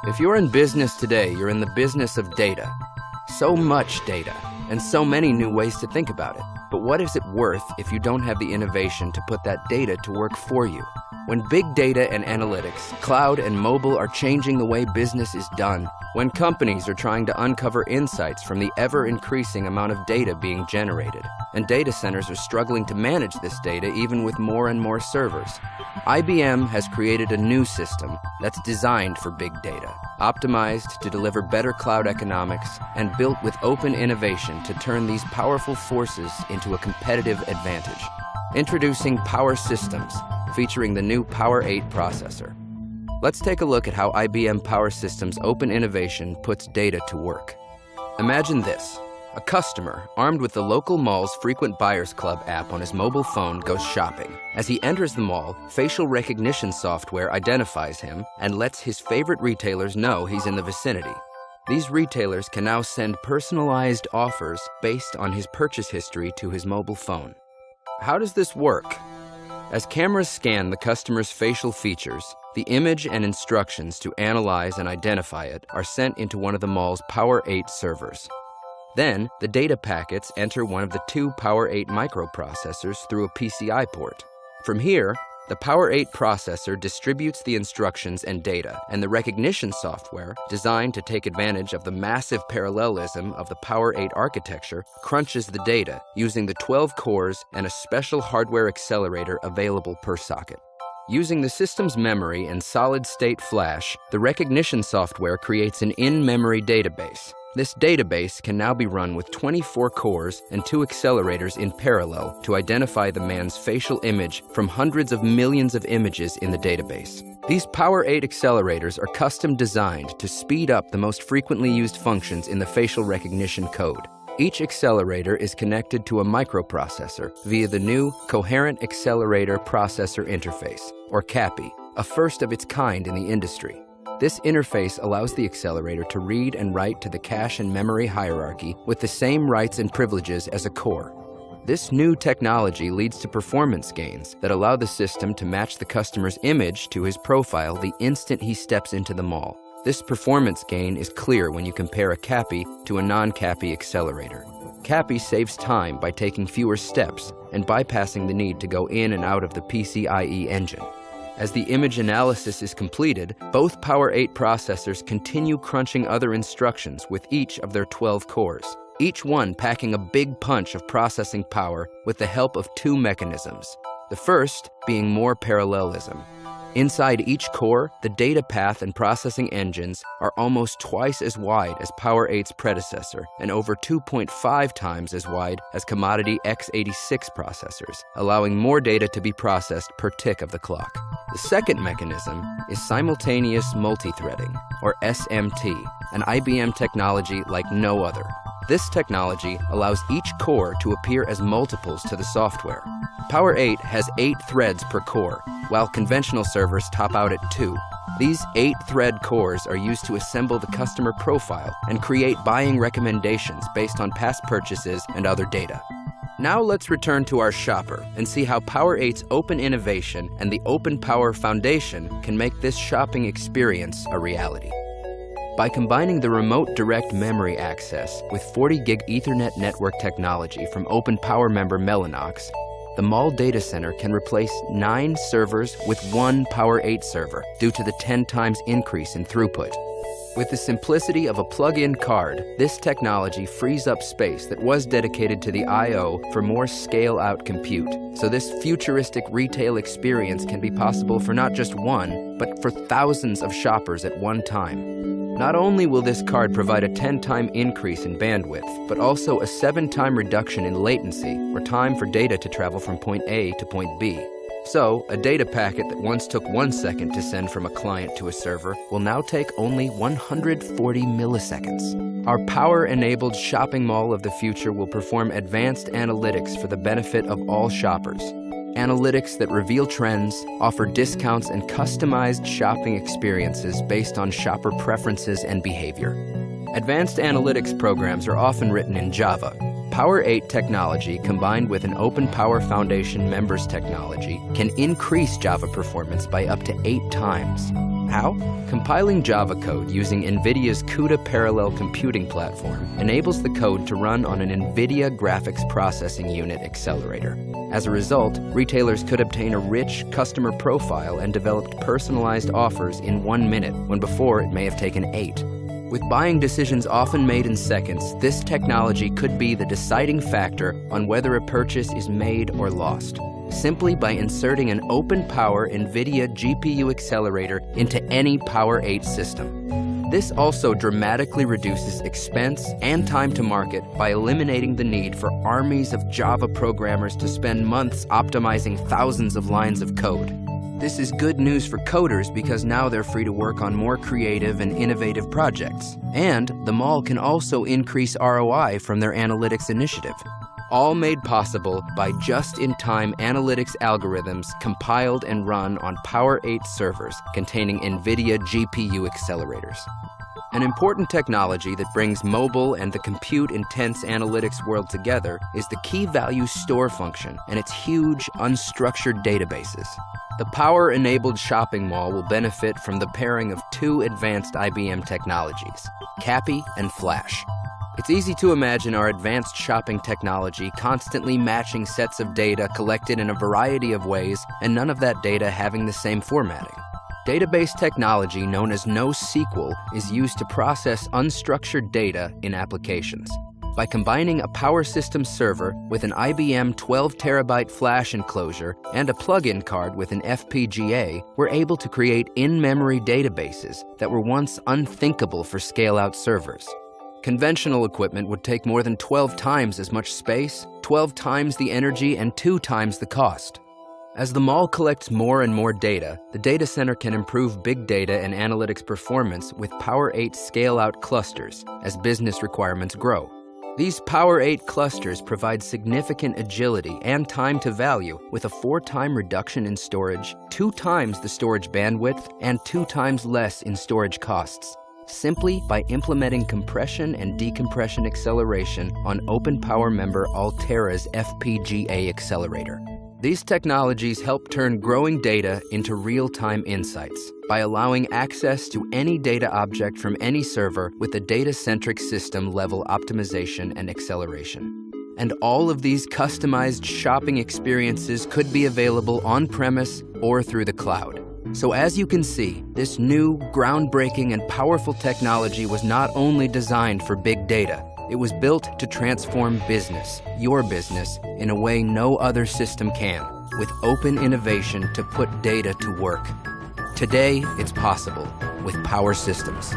If you're in business today, you're in the business of data. So much data, and so many new ways to think about it. But what is it worth if you don't have the innovation to put that data to work for you? When big data and analytics, cloud and mobile are changing the way business is done, when companies are trying to uncover insights from the ever-increasing amount of data being generated, and data centers are struggling to manage this data even with more and more servers, IBM has created a new system that's designed for big data, optimized to deliver better cloud economics, and built with open innovation to turn these powerful forces into a competitive advantage. Introducing Power Systems, featuring the new POWER8 processor. Let's take a look at how IBM Power Systems' open innovation puts data to work. Imagine this. A customer, armed with the local mall's Frequent Buyers Club app on his mobile phone, goes shopping. As he enters the mall, facial recognition software identifies him and lets his favorite retailers know he's in the vicinity. These retailers can now send personalized offers based on his purchase history to his mobile phone. How does this work? As cameras scan the customer's facial features, the image and instructions to analyze and identify it are sent into one of the mall's POWER8 servers. Then, the data packets enter one of the two POWER8 microprocessors through a PCI port. From here, the POWER8 processor distributes the instructions and data, and the recognition software, designed to take advantage of the massive parallelism of the POWER8 architecture, crunches the data using the 12 cores and a special hardware accelerator available per socket. Using the system's memory and solid-state flash, the recognition software creates an in-memory database. This database can now be run with 24 cores and 2 accelerators in parallel to identify the man's facial image from hundreds of millions of images in the database. These POWER8 accelerators are custom designed to speed up the most frequently used functions in the facial recognition code. Each accelerator is connected to a microprocessor via the new Coherent Accelerator Processor Interface, or CAPI, a first of its kind in the industry. This interface allows the accelerator to read and write to the cache and memory hierarchy with the same rights and privileges as a core. This new technology leads to performance gains that allow the system to match the customer's image to his profile the instant he steps into the mall. This performance gain is clear when you compare a CAPI to a non-CAPI accelerator. CAPI saves time by taking fewer steps and bypassing the need to go in and out of the PCIe engine. As the image analysis is completed, both POWER8 processors continue crunching other instructions with each of their 12 cores, each one packing a big punch of processing power with the help of 2 mechanisms. The first being more parallelism. Inside each core, the data path and processing engines are almost twice as wide as POWER8's predecessor and over 2.5 times as wide as commodity x86 processors, allowing more data to be processed per tick of the clock. The second mechanism is simultaneous multithreading, or SMT, an IBM technology like no other. This technology allows each core to appear as multiples to the software. POWER8 has 8 threads per core, while conventional servers top out at 2. These 8-thread cores are used to assemble the customer profile and create buying recommendations based on past purchases and other data. Now let's return to our shopper and see how POWER8's open innovation and the OpenPOWER Foundation can make this shopping experience a reality. By combining the remote direct memory access with 40 gig Ethernet network technology from OpenPOWER member Mellanox, the mall data center can replace 9 servers with 1 POWER8 server due to the 10 times increase in throughput. With the simplicity of a plug-in card, this technology frees up space that was dedicated to the I/O for more scale-out compute. So this futuristic retail experience can be possible for not just one, but for thousands of shoppers at one time. Not only will this card provide a 10-time increase in bandwidth, but also a 7-time reduction in latency, or time for data to travel from point A to point B. So, a data packet that once took 1 second to send from a client to a server will now take only 140 milliseconds. Our power-enabled shopping mall of the future will perform advanced analytics for the benefit of all shoppers. Analytics that reveal trends, offer discounts, and customized shopping experiences based on shopper preferences and behavior. Advanced analytics programs are often written in Java. POWER8 technology combined with an OpenPOWER Foundation members technology can increase Java performance by up to 8 times. How? Compiling Java code using NVIDIA's CUDA parallel computing platform enables the code to run on an NVIDIA graphics processing unit accelerator. As a result, retailers could obtain a rich customer profile and developed personalized offers in 1 minute, when before it may have taken 8. With buying decisions often made in seconds, this technology could be the deciding factor on whether a purchase is made or lost, simply by inserting an OpenPOWER NVIDIA GPU accelerator into any POWER8 system. This also dramatically reduces expense and time to market by eliminating the need for armies of Java programmers to spend months optimizing thousands of lines of code. This is good news for coders because now they're free to work on more creative and innovative projects. And the mall can also increase ROI from their analytics initiative. All made possible by just-in-time analytics algorithms compiled and run on POWER8 servers containing NVIDIA GPU accelerators. An important technology that brings mobile and the compute-intense analytics world together is the key value store function and its huge unstructured databases. The Power-enabled shopping mall will benefit from the pairing of 2 advanced IBM technologies, CAPI and Flash. It's easy to imagine our advanced shopping technology constantly matching sets of data collected in a variety of ways, and none of that data having the same formatting. Database technology known as NoSQL is used to process unstructured data in applications. By combining a Power Systems server with an IBM 12-terabyte flash enclosure and a plug-in card with an FPGA, we're able to create in-memory databases that were once unthinkable for scale-out servers. Conventional equipment would take more than 12 times as much space, 12 times the energy, and 2 times the cost. As the mall collects more and more data, the data center can improve big data and analytics performance with POWER8 scale-out clusters as business requirements grow. These POWER8 clusters provide significant agility and time to value with a 4-time reduction in storage, 2 times the storage bandwidth, and 2 times less in storage costs, simply by implementing compression and decompression acceleration on OpenPOWER member Altera's FPGA accelerator. These technologies help turn growing data into real-time insights by allowing access to any data object from any server with a data-centric system-level optimization and acceleration. And all of these customized shopping experiences could be available on-premise or through the cloud. So as you can see, this new, groundbreaking, and powerful technology was not only designed for big data, it was built to transform business, your business, in a way no other system can, with open innovation to put data to work. Today, it's possible with Power Systems.